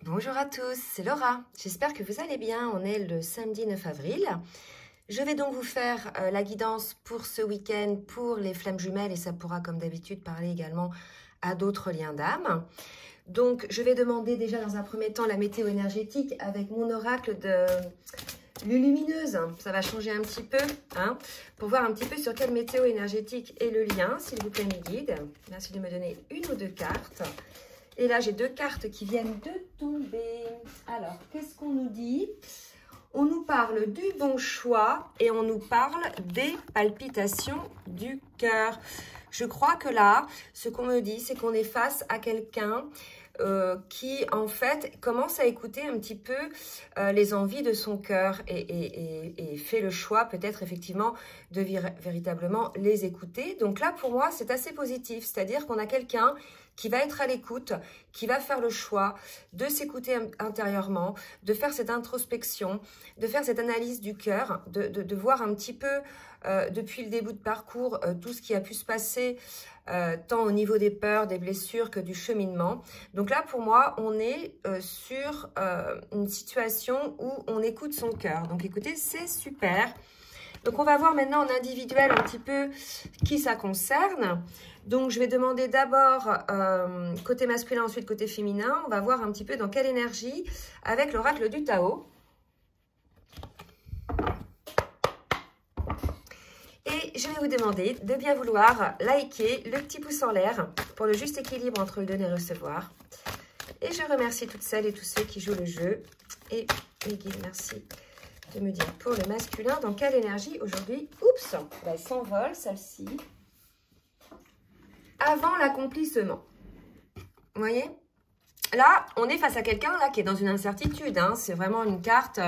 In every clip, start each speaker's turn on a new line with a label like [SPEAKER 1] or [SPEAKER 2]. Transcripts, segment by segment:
[SPEAKER 1] Bonjour à tous, c'est Laura. J'espère que vous allez bien. On est le samedi 9 avril. Je vais donc vous faire la guidance pour ce week-end pour les flammes jumelles et ça pourra comme d'habitude parler également à d'autres liens d'âme. Donc je vais demander déjà dans un premier temps la météo énergétique avec mon oracle de Lulumineuse. Ça va changer un petit peu pour voir un petit peu sur quelle météo énergétique est le lien, s'il vous plaît mes guides. Merci de me donner une ou deux cartes. Et là, j'ai deux cartes qui viennent de tomber. Alors, qu'est-ce qu'on nous dit? On nous parle du bon choix et on nous parle des palpitations du cœur. Je crois que là, ce qu'on me dit, c'est qu'on est face à quelqu'un qui, en fait, commence à écouter un petit peu les envies de son cœur et fait le choix, peut-être, effectivement, de véritablement les écouter. Donc là, pour moi, c'est assez positif. C'est-à-dire qu'on a quelqu'un qui va être à l'écoute, qui va faire le choix de s'écouter intérieurement, de faire cette introspection, de faire cette analyse du cœur, de voir un petit peu depuis le début de parcours tout ce qui a pu se passer, tant au niveau des peurs, des blessures que du cheminement. Donc là, pour moi, on est sur une situation où on écoute son cœur. Donc écoutez, c'est super. Donc, on va voir maintenant en individuel un petit peu qui ça concerne. Donc, je vais demander d'abord côté masculin, ensuite côté féminin. On va voir un petit peu dans quelle énergie avec l'oracle du Tao. Et je vais vous demander de bien vouloir liker le petit pouce en l'air pour le juste équilibre entre le donner et le recevoir. Et je remercie toutes celles et tous ceux qui jouent le jeu. Et les guides, merci de me dire pour le masculin dans quelle énergie aujourd'hui. Oups, elle s'envole celle-ci. Avant l'accomplissement. Vous voyez? Là, on est face à quelqu'un là qui est dans une incertitude. C'est vraiment une carte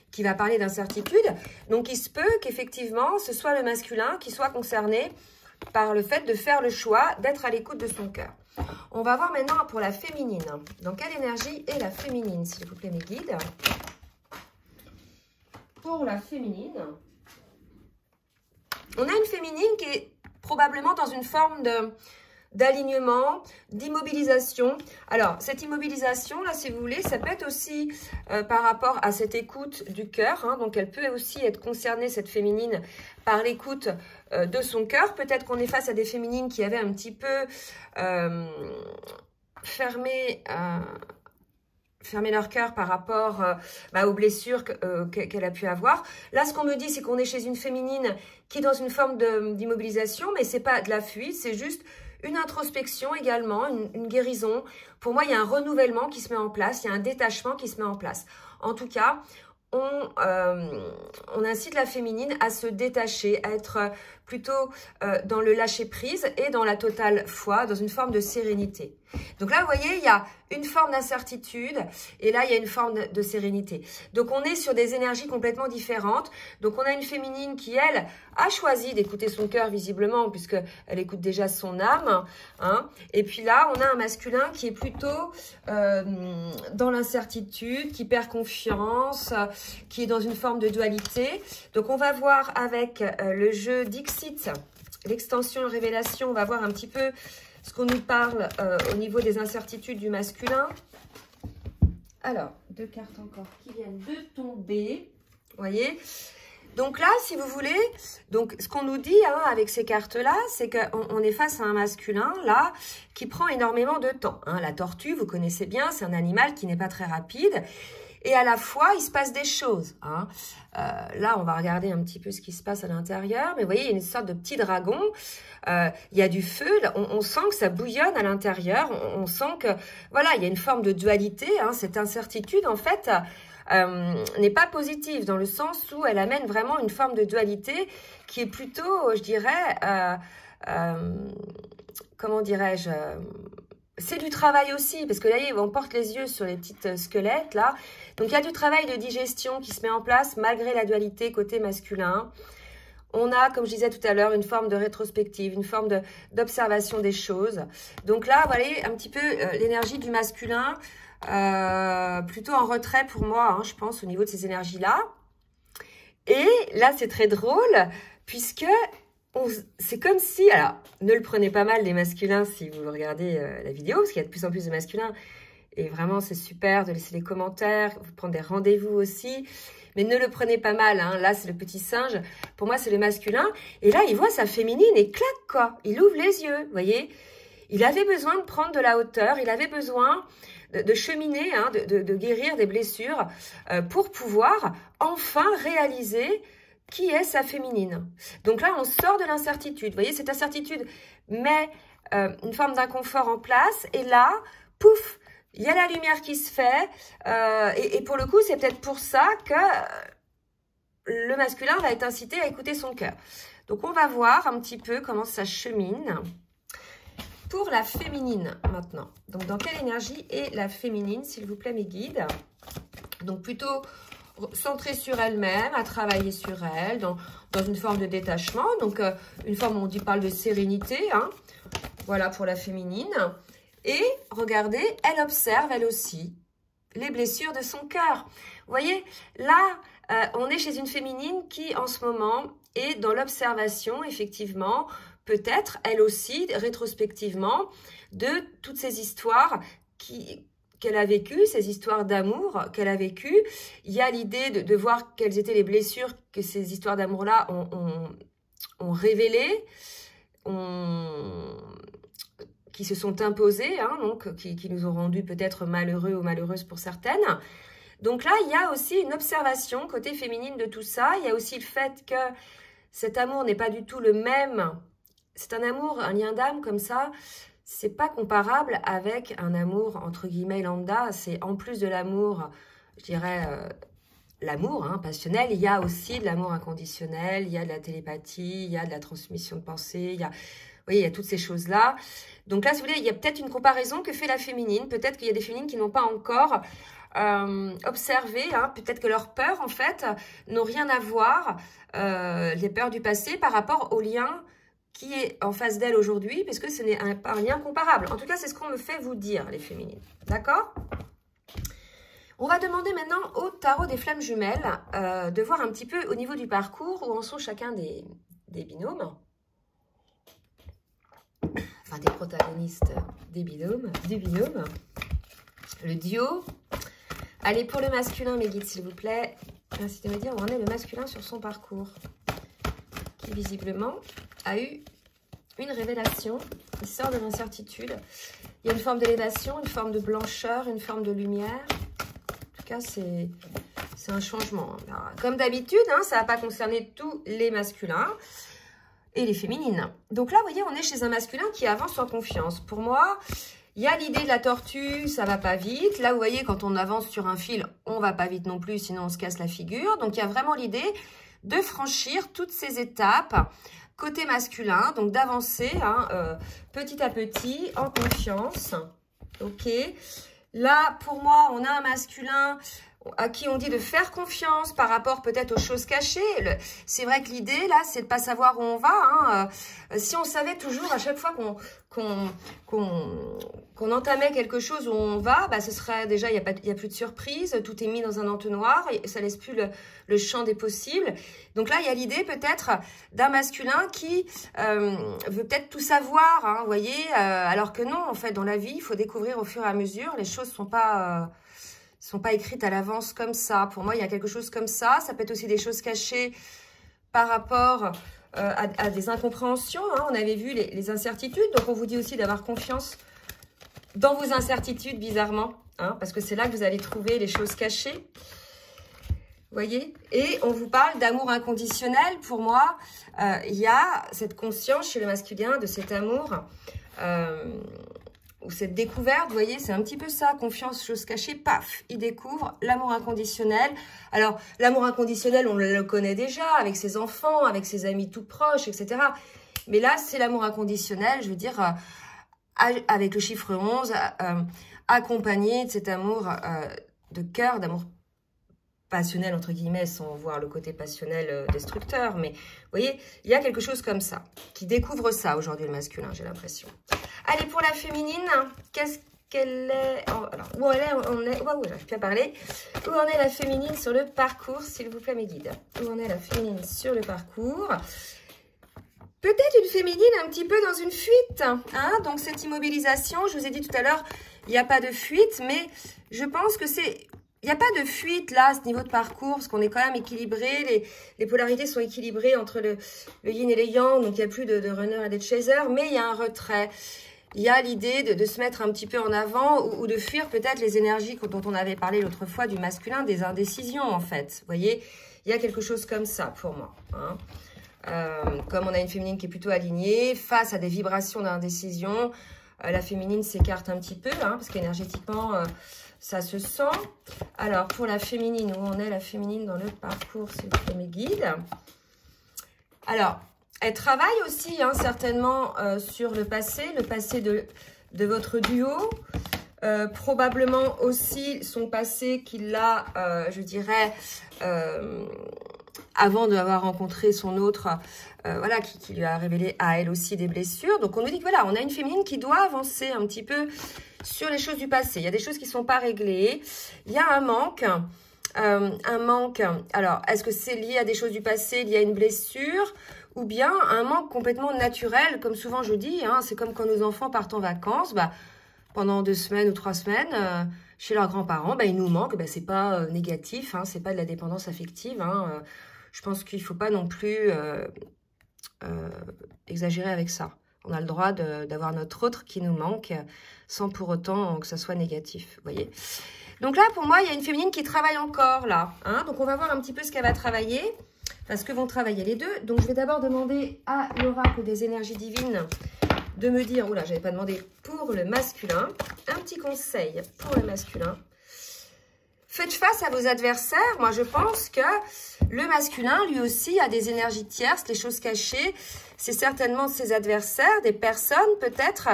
[SPEAKER 1] qui va parler d'incertitude. Donc, il se peut qu'effectivement, ce soit le masculin qui soit concerné par le fait de faire le choix d'être à l'écoute de son cœur. On va voir maintenant pour la féminine. Dans quelle énergie est la féminine, s'il vous plaît, mes guides? Pour la féminine, on a une féminine qui est probablement dans une forme d'alignement, d'immobilisation. Alors, cette immobilisation, là, si vous voulez, ça peut être aussi par rapport à cette écoute du cœur. Donc, elle peut aussi être concernée, cette féminine, par l'écoute de son cœur. Peut-être qu'on est face à des féminines qui avaient un petit peu fermé leur cœur par rapport aux blessures qu'elle a pu avoir. Là, ce qu'on me dit, c'est qu'on est chez une féminine qui est dans une forme d'immobilisation, mais c'est pas de la fuite, c'est juste une introspection également, une guérison. Pour moi, il y a un renouvellement qui se met en place, il y a un détachement qui se met en place. En tout cas, on incite la féminine à se détacher, à être plutôt dans le lâcher-prise et dans la totale foi, dans une forme de sérénité. Donc là, vous voyez, il y a une forme d'incertitude et là, il y a une forme de sérénité. Donc, on est sur des énergies complètement différentes. Donc, on a une féminine qui, elle, a choisi d'écouter son cœur visiblement puisqu'elle écoute déjà son âme. Et puis là, on a un masculin qui est plutôt dans l'incertitude, qui perd confiance, qui est dans une forme de dualité. Donc, on va voir avec le jeu Dixit, l'extension révélation, on va voir un petit peu ce qu'on nous parle au niveau des incertitudes du masculin. Alors, deux cartes encore qui viennent de tomber. Vous voyez? Donc là, si vous voulez, donc ce qu'on nous dit avec ces cartes-là, c'est qu'on est face à un masculin, là, qui prend énormément de temps. La tortue, vous connaissez bien, c'est un animal qui n'est pas très rapide. Et à la fois, il se passe des choses. Là, on va regarder un petit peu ce qui se passe à l'intérieur. Mais vous voyez, il y a une sorte de petit dragon. Il y a du feu. On sent que ça bouillonne à l'intérieur. On sent que, voilà, il y a une forme de dualité. Cette incertitude, en fait, n'est pas positive dans le sens où elle amène vraiment une forme de dualité qui est plutôt, je dirais, comment dirais-je, c'est du travail aussi, parce que là, on porte les yeux sur les petites squelettes, là. Donc, il y a du travail de digestion qui se met en place, malgré la dualité côté masculin. On a, comme je disais tout à l'heure, une forme de rétrospective, une forme d'observation des choses. Donc là, vous voyez, un petit peu l'énergie du masculin, plutôt en retrait pour moi, je pense, au niveau de ces énergies-là. Et là, c'est très drôle, puisque c'est comme si, alors, ne le prenez pas mal les masculins si vous regardez la vidéo, parce qu'il y a de plus en plus de masculins Et vraiment, c'est super de laisser des commentaires, vous prendre des rendez-vous aussi. Mais ne le prenez pas mal, hein. Là, c'est le petit singe. Pour moi, c'est le masculin. Et là, il voit sa féminine et clac, quoi. Il ouvre les yeux, vous voyez. Il avait besoin de prendre de la hauteur. Il avait besoin de cheminer, hein, de guérir des blessures pour pouvoir enfin réaliser qui est sa féminine. Donc là, on sort de l'incertitude. Vous voyez, cette incertitude met une forme d'inconfort en place. Et là, pouf, il y a la lumière qui se fait. Et pour le coup, c'est peut-être pour ça que le masculin va être incité à écouter son cœur. Donc, on va voir un petit peu comment ça chemine. Pour la féminine, maintenant. Donc, dans quelle énergie est la féminine, s'il vous plaît, mes guides? Donc, plutôt centrée sur elle-même, à travailler sur elle, dans une forme de détachement. Donc, une forme où on parle de sérénité. Hein. Voilà pour la féminine. Et, regardez, elle observe, elle aussi, les blessures de son cœur. Vous voyez, là, on est chez une féminine qui, en ce moment, est dans l'observation, effectivement, peut-être, elle aussi, rétrospectivement, de toutes ces histoires qu'elle a vécues, ces histoires d'amour qu'elle a vécues. Il y a l'idée de voir quelles étaient les blessures que ces histoires d'amour-là ont révélées, qui se sont imposées, hein, donc qui nous ont rendus peut-être malheureux ou malheureuses pour certaines. Donc là, il y a aussi une observation côté féminine de tout ça. Il y a aussi le fait que cet amour n'est pas du tout le même. C'est un amour, un lien d'âme comme ça, c'est pas comparable avec un amour entre guillemets lambda. C'est en plus de l'amour, je dirais, l'amour passionnel, il y a aussi de l'amour inconditionnel, il y a de la télépathie, il y a de la transmission de pensée, il y a, vous voyez, il y a toutes ces choses-là. Donc là, si vous voulez, il y a peut-être une comparaison que fait la féminine. Peut-être qu'il y a des féminines qui n'ont pas encore observé, hein, peut-être que leurs peurs, en fait, n'ont rien à voir, les peurs du passé, par rapport au lien qui est en face d'elle aujourd'hui, puisque ce n'est pas un lien comparable. En tout cas, c'est ce qu'on me fait vous dire, les féminines. D'accord? On va demander maintenant au tarot des flammes jumelles de voir un petit peu au niveau du parcours où en sont chacun des binômes. Enfin, des protagonistes du binôme. Le duo. Allez, pour le masculin, mes guides, s'il vous plaît. Merci de me dire où en est le masculin sur son parcours. Qui, visiblement, a eu une révélation. Il sort de l'incertitude. Il y a une forme d'élévation, une forme de blancheur, une forme de lumière. En tout cas, c'est un changement. Alors, comme d'habitude, hein, ça ne va pas concerner tous les masculins et les féminines. Donc là, vous voyez, on est chez un masculin qui avance en confiance. Pour moi, il y a l'idée de la tortue, ça va pas vite. Là, vous voyez, quand on avance sur un fil, on va pas vite non plus, sinon on se casse la figure. Donc, il y a vraiment l'idée de franchir toutes ces étapes côté masculin. Donc, d'avancer petit à petit, en confiance. Ok. Là, pour moi, on a un masculin à qui on dit de faire confiance par rapport peut-être aux choses cachées. C'est vrai que l'idée, là, c'est de ne pas savoir où on va. Hein. Si on savait toujours à chaque fois qu'on entamait quelque chose où on va, bah, ce serait déjà, il n'y a plus de surprise, tout est mis dans un entonnoir, et ça laisse plus le champ des possibles. Donc là, il y a l'idée peut-être d'un masculin qui veut peut-être tout savoir, hein, vous voyez, alors que non, en fait, dans la vie, il faut découvrir au fur et à mesure. Les choses sont pas écrites à l'avance comme ça. Pour moi, il y a quelque chose comme ça. Ça peut être aussi des choses cachées par rapport à des incompréhensions. Hein. On avait vu les incertitudes. Donc, on vous dit aussi d'avoir confiance dans vos incertitudes, bizarrement. Hein, parce que c'est là que vous allez trouver les choses cachées. Vous voyez? Et on vous parle d'amour inconditionnel. Pour moi, il y a cette conscience chez le masculin de cet amour ou cette découverte, vous voyez, c'est un petit peu ça, confiance, chose cachée, paf, il découvre l'amour inconditionnel. Alors, l'amour inconditionnel, on le connaît déjà, avec ses enfants, avec ses amis tout proches, etc. Mais là, c'est l'amour inconditionnel, je veux dire, avec le chiffre 11, accompagné de cet amour de cœur, d'amour passionnel, entre guillemets, sans voir le côté passionnel destructeur. Mais, vous voyez, il y a quelque chose comme ça, qui découvre ça aujourd'hui, le masculin, j'ai l'impression. Allez, pour la féminine, qu'est-ce qu'elle est... Alors, où elle est, on est... Waouh, j'arrive plus à parler. Où en est la féminine sur le parcours, s'il vous plaît, mes guides? Où en est la féminine sur le parcours? peut-être une féminine un petit peu dans une fuite. Hein. Donc, cette immobilisation, je vous ai dit tout à l'heure, il n'y a pas de fuite, mais je pense que c'est... Il n'y a pas de fuite là, à ce niveau de parcours, parce qu'on est quand même équilibré. Les polarités sont équilibrées entre le yin et le yang, donc il n'y a plus de runner et de chaser, mais il y a un retrait. Il y a l'idée de se mettre un petit peu en avant ou de fuir peut-être les énergies dont on avait parlé l'autre fois du masculin, des indécisions en fait. Vous voyez, il y a quelque chose comme ça pour moi. Hein. Comme on a une féminine qui est plutôt alignée, face à des vibrations d'indécision, la féminine s'écarte un petit peu, hein, parce qu'énergétiquement, ça se sent. Alors, pour la féminine, où on est la féminine dans le parcours, s'il vous plaît, mes guides. Alors, elle travaille aussi, hein, certainement, sur le passé de votre duo. Probablement aussi son passé qu'il a, je dirais, avant d'avoir rencontré son autre, voilà, qui lui a révélé à elle aussi des blessures. Donc, on nous dit que voilà, on a une féminine qui doit avancer un petit peu sur les choses du passé. Il y a des choses qui ne sont pas réglées. Il y a un manque. Alors, est-ce que c'est lié à des choses du passé, lié à une blessure, ou bien un manque complètement naturel, comme souvent je dis, hein, c'est comme quand nos enfants partent en vacances, bah, pendant 2 semaines ou 3 semaines, chez leurs grands-parents, bah, ils nous manquent, bah, c'est pas négatif, hein, c'est pas de la dépendance affective, hein, je pense qu'il ne faut pas non plus exagérer avec ça. On a le droit d'avoir notre autre qui nous manque, sans pour autant que ça soit négatif, vous voyez. Donc là, pour moi, il y a une féminine qui travaille encore, là. Hein. Donc, on va voir un petit peu ce qu'elle va travailler. Enfin, ce que vont travailler les deux. Donc, je vais d'abord demander à l'oracle des énergies divines de me dire... Oula, je n'avais pas demandé pour le masculin. Un petit conseil pour le masculin. Faites face à vos adversaires. Moi, je pense que le masculin, lui aussi, a des énergies tierces, les choses cachées. C'est certainement ses adversaires, des personnes peut-être...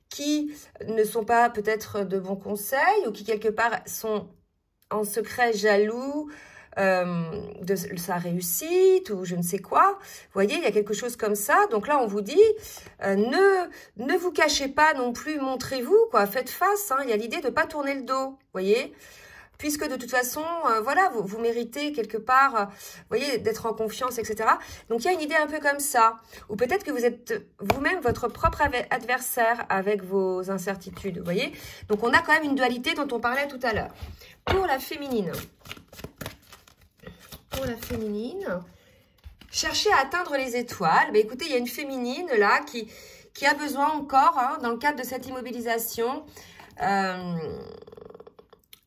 [SPEAKER 1] qui ne sont pas peut-être de bons conseils ou qui quelque part sont en secret jaloux de sa réussite ou je ne sais quoi. Vous voyez, il y a quelque chose comme ça. Donc là, on vous dit, ne vous cachez pas non plus, montrez-vous, quoi. Faites face, hein. Il y a l'idée de ne pas tourner le dos, vous voyez. Puisque de toute façon, voilà, vous méritez quelque part, vous voyez, d'être en confiance, etc. Donc, il y a une idée un peu comme ça. Ou peut-être que vous êtes vous-même votre propre adversaire avec vos incertitudes, vous voyez. Donc, on a quand même une dualité dont on parlait tout à l'heure. Pour la féminine, cherchez à atteindre les étoiles. Mais écoutez, il y a une féminine là qui a besoin encore, hein, dans le cadre de cette immobilisation,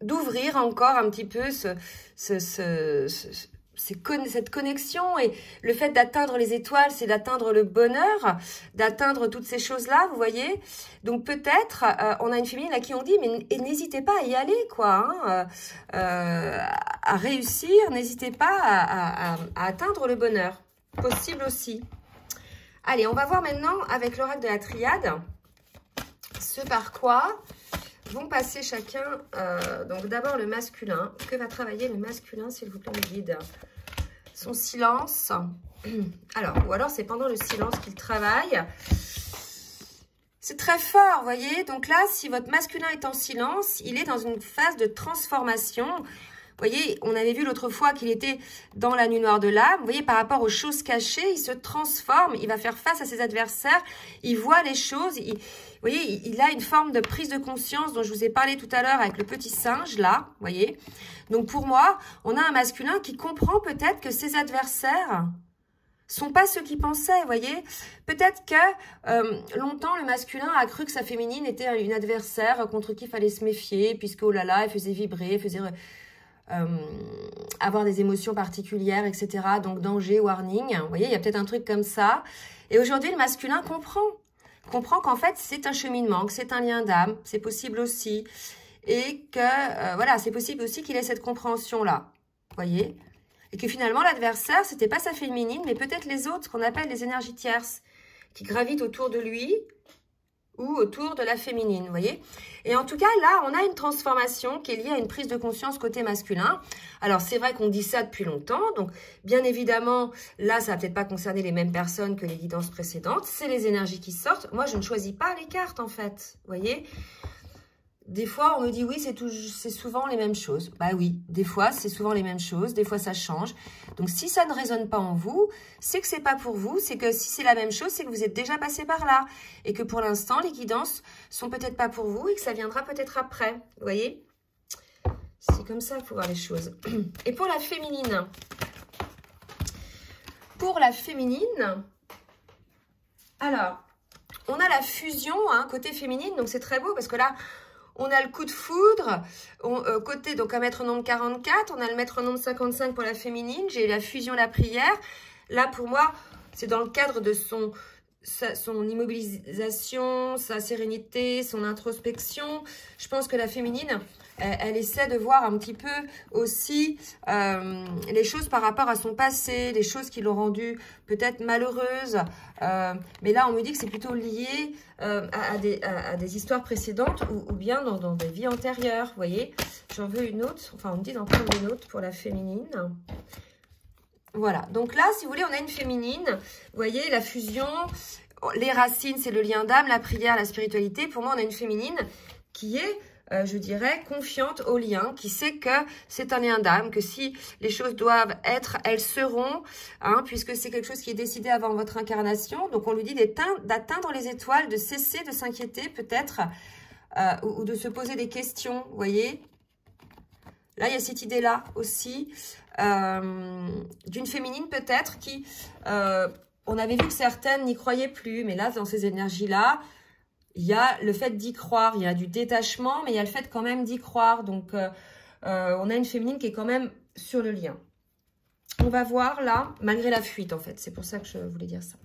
[SPEAKER 1] d'ouvrir encore un petit peu cette connexion. Et le fait d'atteindre les étoiles, c'est d'atteindre le bonheur, d'atteindre toutes ces choses-là, vous voyez. Donc peut-être, on a une féminine à qui on dit, mais n'hésitez pas à y aller, quoi, hein, à réussir, n'hésitez pas à atteindre le bonheur. Possible aussi. Allez, on va voir maintenant avec l'oracle de la triade, ce par quoi vont passer chacun, donc d'abord le masculin. Que va travailler le masculin, s'il vous plaît, mes guides? Son silence. Alors, ou alors c'est pendant le silence qu'il travaille. C'est très fort, vous voyez. Donc là, si votre masculin est en silence, il est dans une phase de transformation. Vous voyez, on avait vu l'autre fois qu'il était dans la nuit noire de l'âme. Vous voyez, par rapport aux choses cachées, il se transforme, il va faire face à ses adversaires, il voit les choses. Vous voyez, il a une forme de prise de conscience dont je vous ai parlé tout à l'heure avec le petit singe, là, vous voyez. Donc pour moi, on a un masculin qui comprend peut-être que ses adversaires sont pas ceux qu'il pensait, vous voyez. Peut-être que longtemps, le masculin a cru que sa féminine était une adversaire contre qui il fallait se méfier, puisque, oh là là, elle faisait vibrer, elle faisait... avoir des émotions particulières, etc. Donc, danger, warning. Vous voyez, il y a peut-être un truc comme ça. Et aujourd'hui, le masculin comprend qu'en fait, c'est un cheminement, que c'est un lien d'âme. C'est possible aussi. Et que, voilà, c'est possible aussi qu'il ait cette compréhension-là. Vous voyez? Et que finalement, l'adversaire, c'était pas sa féminine, mais peut-être les autres, ce qu'on appelle les énergies tierces, qui gravitent autour de lui, ou autour de la féminine, vous voyez. Et en tout cas, là, on a une transformation qui est liée à une prise de conscience côté masculin. Alors, c'est vrai qu'on dit ça depuis longtemps. Donc, bien évidemment, là, ça va peut-être pas concerner les mêmes personnes que les guidances précédentes. C'est les énergies qui sortent. Moi, je ne choisis pas les cartes, en fait, vous voyez. Des fois, on me dit, oui, c'est souvent les mêmes choses. Bah oui, des fois, c'est souvent les mêmes choses. Des fois, ça change. Donc, si ça ne résonne pas en vous, c'est que c'est pas pour vous. C'est que si c'est la même chose, c'est que vous êtes déjà passé par là. Et que pour l'instant, les guidances sont peut-être pas pour vous et que ça viendra peut-être après. Vous voyez? C'est comme ça qu'il faut voir les choses. Et pour la féminine. Pour la féminine, alors, on a la fusion, hein, côté féminine. Donc, c'est très beau parce que là, on a le coup de foudre, côté, donc à maître-nombre 44, on a le maître-nombre 55 pour la féminine, j'ai la fusion, la prière. Là, pour moi, c'est dans le cadre de son immobilisation, sa sérénité, son introspection. Je pense que la féminine, elle essaie de voir un petit peu aussi les choses par rapport à son passé, les choses qui l'ont rendue peut-être malheureuse. Mais là, on me dit que c'est plutôt lié à des histoires précédentes ou bien dans des vies antérieures. Vous voyez, j'en veux une autre. Enfin, on me dit d'en prendre une autre pour la féminine. Voilà, donc là, si vous voulez, on a une féminine. Vous voyez, la fusion, les racines, c'est le lien d'âme, la prière, la spiritualité. Pour moi, on a une féminine qui est, je dirais, confiante au lien, qui sait que c'est un lien d'âme, que si les choses doivent être, elles seront, hein, puisque c'est quelque chose qui est décidé avant votre incarnation. Donc, on lui dit d'atteindre les étoiles, de cesser de s'inquiéter peut-être, ou de se poser des questions, vous voyez. Là, il y a cette idée-là aussi, d'une féminine peut-être qui, on avait vu que certaines n'y croyaient plus, mais là, dans ces énergies-là, il y a le fait d'y croire, il y a du détachement, mais il y a le fait quand même d'y croire. Donc, on a une féminine qui est quand même sur le lien. On va voir là, malgré la fuite en fait, c'est pour ça que je voulais dire ça.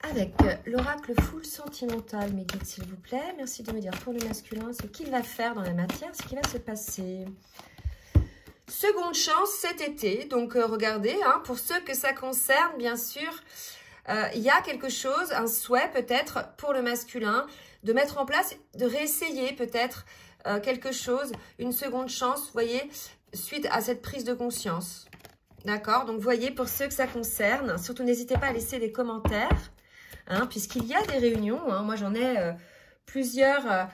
[SPEAKER 1] Avec l'oracle full sentimental, mes guides, s'il vous plaît. Merci de me dire pour le masculin ce qu'il va faire dans la matière, ce qui va se passer. Seconde chance cet été. Donc, regardez, hein, pour ceux que ça concerne, bien sûr, il y a quelque chose, un souhait peut-être pour le masculin, de mettre en place, de réessayer peut-être quelque chose, une seconde chance, vous voyez, suite à cette prise de conscience. D'accord? Donc, vous voyez, pour ceux que ça concerne, surtout n'hésitez pas à laisser des commentaires. Hein, puisqu'il y a des réunions, hein, moi j'en ai plusieurs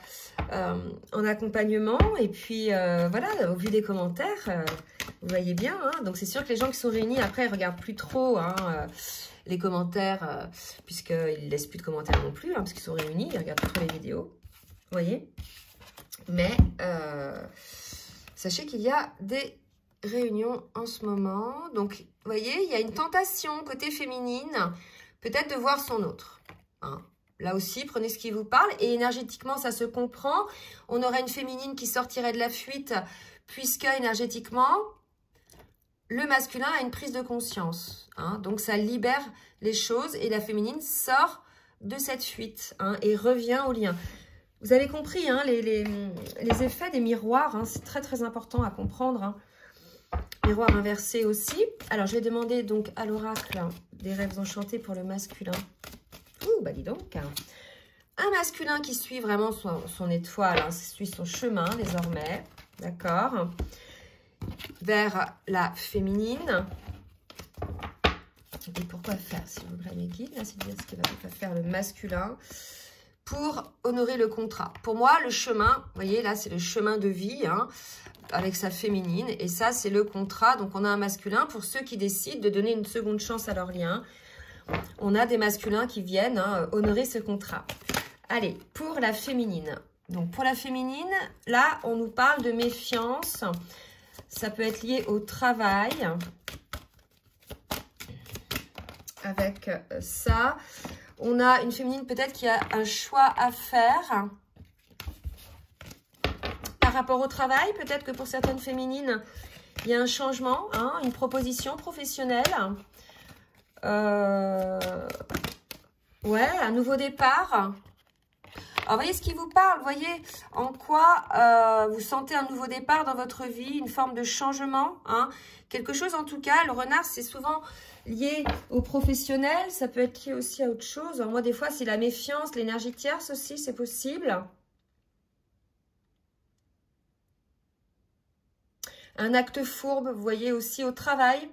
[SPEAKER 1] en accompagnement, et puis voilà, au vu des commentaires, vous voyez bien, hein, donc c'est sûr que les gens qui sont réunis après, ils regardent plus trop hein, les commentaires, puisqu'ils ne laissent plus de commentaires non plus, hein, parce qu'ils sont réunis, ils regardent plus trop les vidéos, vous voyez, mais sachez qu'il y a des réunions en ce moment, donc vous voyez, il y a une tentation côté féminine, peut-être de voir son autre. Hein. Là aussi, prenez ce qui vous parle. Et énergétiquement, ça se comprend. On aurait une féminine qui sortirait de la fuite, puisque énergétiquement, le masculin a une prise de conscience. Hein. Donc, ça libère les choses et la féminine sort de cette fuite hein, et revient au lien. Vous avez compris hein, les effets des miroirs. Hein, c'est très, très important à comprendre. Hein. Miroir inversé aussi. Alors, je vais demander donc à l'oracle des rêves enchantés pour le masculin. Ouh, bah dis donc. Un masculin qui suit vraiment son étoile, hein, suit son chemin désormais. D'accord. Vers la féminine. Et pourquoi faire, s'il vous plaît, mes guides, c'est dire ce qu'il va faire le masculin pour honorer le contrat. Pour moi, le chemin, vous voyez, là, c'est le chemin de vie, hein, avec sa féminine. Et ça, c'est le contrat. Donc, on a un masculin pour ceux qui décident de donner une seconde chance à leur lien. On a des masculins qui viennent hein, honorer ce contrat. Allez, pour la féminine. Donc, pour la féminine, là, on nous parle de méfiance. Ça peut être lié au travail. Avec ça, on a une féminine peut-être qui a un choix à faire. Par rapport au travail, peut-être que pour certaines féminines, il y a un changement, hein, une proposition professionnelle. Ouais, un nouveau départ. Alors, voyez ce qui vous parle, voyez en quoi vous sentez un nouveau départ dans votre vie, une forme de changement, hein. Quelque chose en tout cas, le renard c'est souvent lié au professionnel, ça peut être lié aussi à autre chose. Alors, moi des fois c'est la méfiance, l'énergie tierce aussi, c'est possible. Un acte fourbe, vous voyez aussi au travail.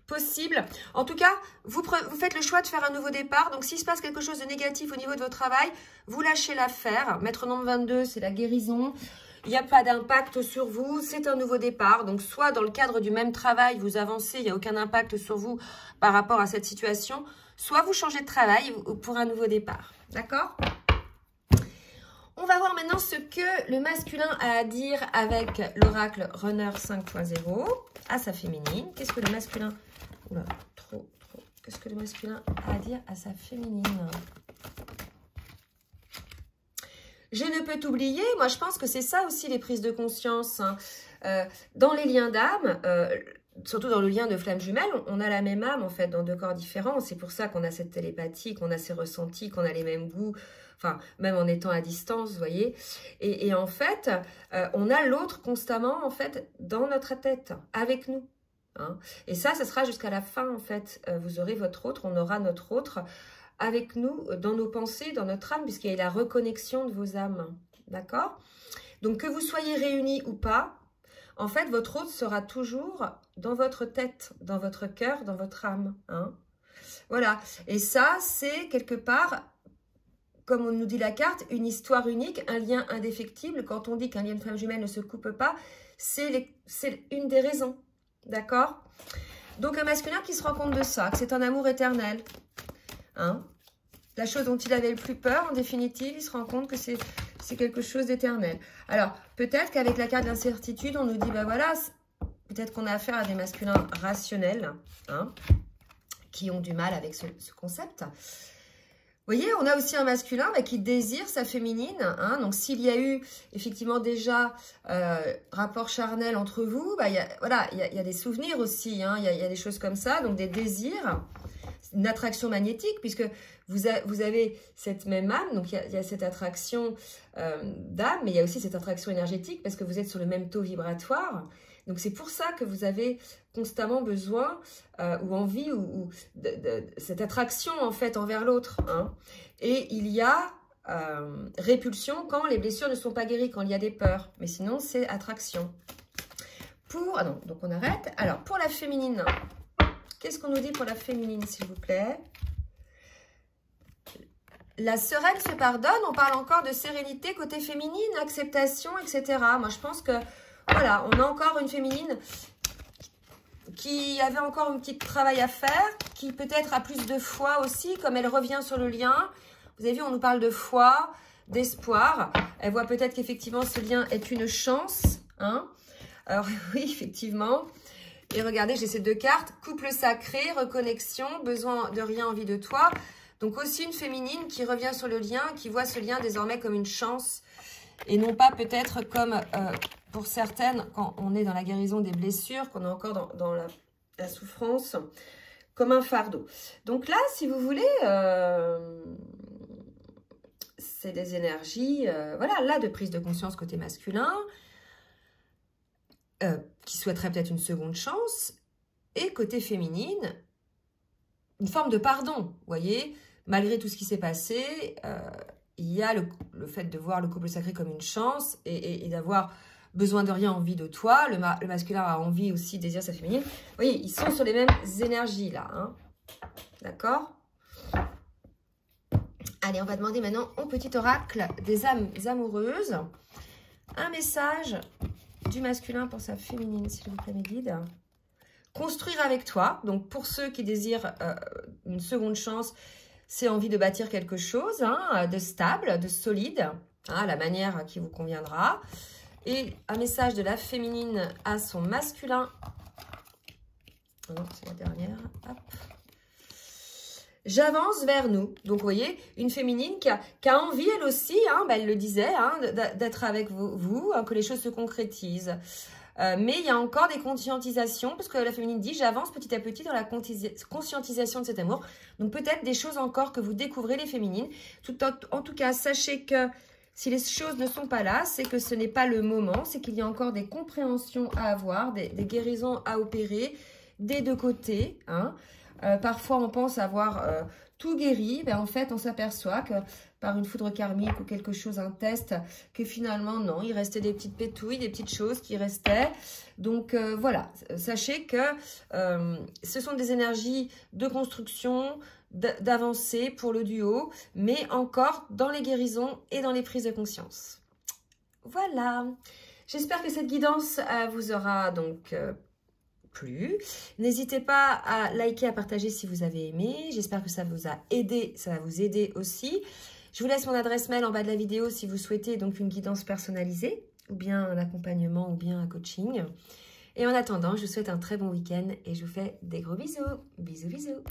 [SPEAKER 1] possible. En tout cas, vous faites le choix de faire un nouveau départ. Donc, s'il se passe quelque chose de négatif au niveau de votre travail, vous lâchez l'affaire. Maître nombre 22, c'est la guérison. Il n'y a pas d'impact sur vous, c'est un nouveau départ. Donc, soit dans le cadre du même travail, vous avancez, il n'y a aucun impact sur vous par rapport à cette situation, soit vous changez de travail pour un nouveau départ. D'accord ? On va voir maintenant ce que le masculin a à dire avec l'oracle Runner 5.0 à sa féminine. Qu'est-ce que le masculin... Oula, trop. Qu'est-ce que le masculin a à dire à sa féminine ? Je ne peux t'oublier. Moi, je pense que c'est ça aussi les prises de conscience. Hein. Dans les liens d'âme, surtout dans le lien de flamme jumelle, on a la même âme en fait dans deux corps différents. C'est pour ça qu'on a cette télépathie, qu'on a ces ressentis, qu'on a les mêmes goûts. Enfin, même en étant à distance, vous voyez. Et en fait, on a l'autre constamment en fait dans notre tête, avec nous. Hein. Et ça sera jusqu'à la fin en fait. Vous aurez votre autre, on aura notre autre avec nous, dans nos pensées, dans notre âme, puisqu'il y a la reconnexion de vos âmes. D'accord? Donc, que vous soyez réunis ou pas, en fait, votre autre sera toujours dans votre tête, dans votre cœur, dans votre âme. Hein? Voilà. Et ça, c'est quelque part, comme on nous dit la carte, une histoire unique, un lien indéfectible. Quand on dit qu'un lien de flamme jumelle ne se coupe pas, c'est une des raisons. D'accord? Donc, un masculin qui se rend compte de ça, que c'est un amour éternel. Hein? La chose dont il avait le plus peur, en définitive, il se rend compte que c'est quelque chose d'éternel. Alors, peut-être qu'avec la carte d'incertitude, on nous dit, ben voilà, peut-être qu'on a affaire à des masculins rationnels, hein, qui ont du mal avec ce concept. Vous voyez, on a aussi un masculin qui désire sa féminine. Hein, donc, s'il y a eu effectivement déjà rapport charnel entre vous, bah, il y a des souvenirs aussi. Hein, il y a des choses comme ça, donc des désirs. Une attraction magnétique, puisque vous avez cette même âme, donc il y a cette attraction d'âme, mais il y a aussi cette attraction énergétique, parce que vous êtes sur le même taux vibratoire. Donc c'est pour ça que vous avez constamment besoin ou envie ou de cette attraction en fait envers l'autre. Hein. Et il y a répulsion quand les blessures ne sont pas guéries, quand il y a des peurs. Mais sinon c'est attraction. Ah non, donc on arrête. Alors pour la féminine... Qu'est-ce qu'on nous dit pour la féminine, s'il vous plaît? La sereine se pardonne. On parle encore de sérénité côté féminine, acceptation, etc. Moi, je pense que, voilà, on a encore une féminine qui avait encore un petit travail à faire, qui peut-être a plus de foi aussi, comme elle revient sur le lien. Vous avez vu, on nous parle de foi, d'espoir. Elle voit peut-être qu'effectivement, ce lien est une chance. Hein? Alors, oui, effectivement... Et regardez, j'ai ces deux cartes, couple sacré, reconnexion, besoin de rien, envie de toi. Donc aussi une féminine qui revient sur le lien, qui voit ce lien désormais comme une chance. Et non pas peut-être comme pour certaines, quand on est dans la guérison des blessures, qu'on est encore dans la souffrance, comme un fardeau. Donc là, si vous voulez, c'est des énergies, voilà, là de prise de conscience côté masculin, qui souhaiterait peut-être une seconde chance, et côté féminine, une forme de pardon, vous voyez, malgré tout ce qui s'est passé, il y a le fait de voir le couple sacré comme une chance, et d'avoir besoin de rien, envie de toi, le masculin a envie aussi, désire sa féminine, vous voyez, ils sont sur les mêmes énergies là, hein. D'accord? Allez, on va demander maintenant au petit oracle des âmes amoureuses, un message du masculin pour sa féminine, s'il vous plaît, mes guides. Construire avec toi. Donc, pour ceux qui désirent une seconde chance, c'est envie de bâtir quelque chose, hein, de stable, de solide, hein, la manière qui vous conviendra. Et un message de la féminine à son masculin. Non, c'est la dernière. Hop. J'avance vers nous. Donc, vous voyez, une féminine qui a envie, elle aussi, hein, bah, elle le disait, hein, d'être avec vous, que les choses se concrétisent. Mais il y a encore des conscientisations, parce que la féminine dit, j'avance petit à petit dans la conscientisation de cet amour. Donc, peut-être des choses encore que vous découvrez, les féminines. En tout cas, sachez que si les choses ne sont pas là, c'est que ce n'est pas le moment, c'est qu'il y a encore des compréhensions à avoir, des guérisons à opérer, des deux côtés, hein. Parfois, on pense avoir tout guéri. Ben, en fait, on s'aperçoit que par une foudre karmique ou quelque chose, un test, que finalement, non, il restait des petites pétouilles, des petites choses qui restaient. Donc, voilà, sachez que ce sont des énergies de construction, d'avancée pour le duo, mais encore dans les guérisons et dans les prises de conscience. Voilà, j'espère que cette guidance vous aura donc plu. N'hésitez pas à liker, à partager si vous avez aimé. J'espère que ça vous a aidé, ça va vous aider aussi. Je vous laisse mon adresse mail en bas de la vidéo si vous souhaitez donc une guidance personnalisée, ou bien un accompagnement, ou bien un coaching. Et en attendant, je vous souhaite un très bon week-end et je vous fais des gros bisous. Bisous, bisous.